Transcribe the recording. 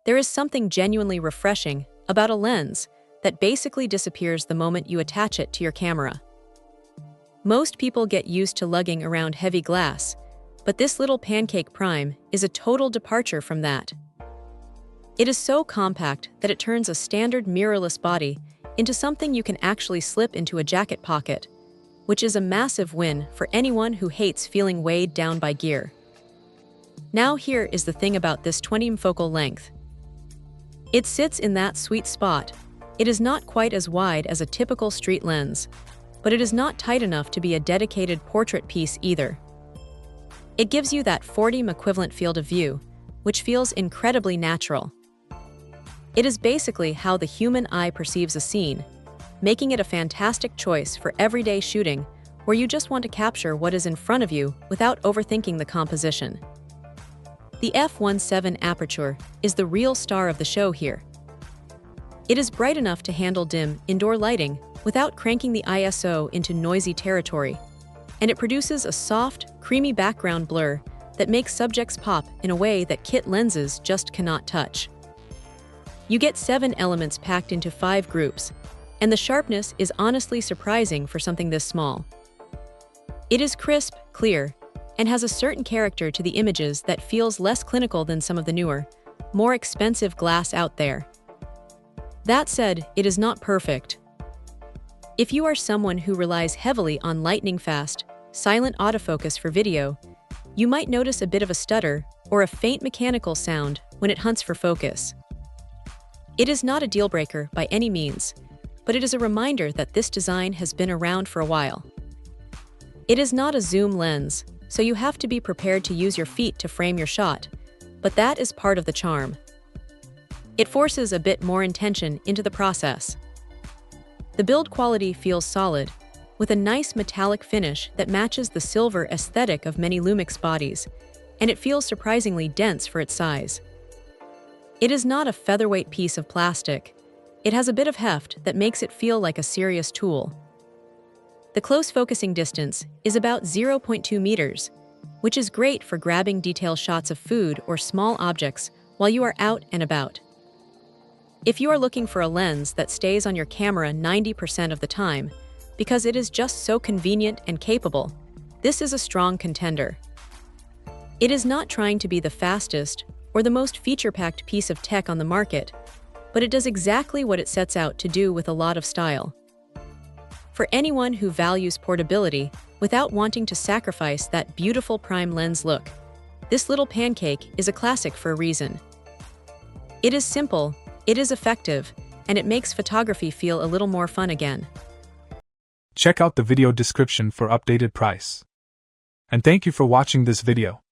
There is something genuinely refreshing about a lens that basically disappears the moment you attach it to your camera. Most people get used to lugging around heavy glass, but this little pancake prime is a total departure from that. It is so compact that it turns a standard mirrorless body into something you can actually slip into a jacket pocket, which is a massive win for anyone who hates feeling weighed down by gear. Now here is the thing about this 20mm focal length. It sits in that sweet spot. It is not quite as wide as a typical street lens, but it is not tight enough to be a dedicated portrait piece either. It gives you that 40mm equivalent field of view, which feels incredibly natural. It is basically how the human eye perceives a scene, making it a fantastic choice for everyday shooting where you just want to capture what is in front of you without overthinking the composition. The F1.7 aperture is the real star of the show here. It is bright enough to handle dim, indoor lighting without cranking the ISO into noisy territory, and it produces a soft, creamy background blur that makes subjects pop in a way that kit lenses just cannot touch. You get 7 elements packed into 5 groups, and the sharpness is honestly surprising for something this small. It is crisp, clear, and has a certain character to the images that feels less clinical than some of the newer, more expensive glass out there. That said, it is not perfect. If you are someone who relies heavily on lightning-fast, silent autofocus for video, you might notice a bit of a stutter or a faint mechanical sound when it hunts for focus. It is not a deal-breaker by any means, but it is a reminder that this design has been around for a while. It is not a zoom lens, so you have to be prepared to use your feet to frame your shot, but that is part of the charm. It forces a bit more intention into the process. The build quality feels solid, with a nice metallic finish that matches the silver aesthetic of many LUMIX bodies, and it feels surprisingly dense for its size. It is not a featherweight piece of plastic. It has a bit of heft that makes it feel like a serious tool. The close focusing distance is about 0.2 meters, which is great for grabbing detail shots of food or small objects while you are out and about. If you are looking for a lens that stays on your camera 90% of the time, because it is just so convenient and capable, this is a strong contender. It is not trying to be the fastest or the most feature-packed piece of tech on the market, but it does exactly what it sets out to do with a lot of style. For anyone who values portability without wanting to sacrifice that beautiful prime lens look, this little pancake is a classic for a reason. It is simple, it is effective, and it makes photography feel a little more fun again. Check out the video description for updated price. And thank you for watching this video.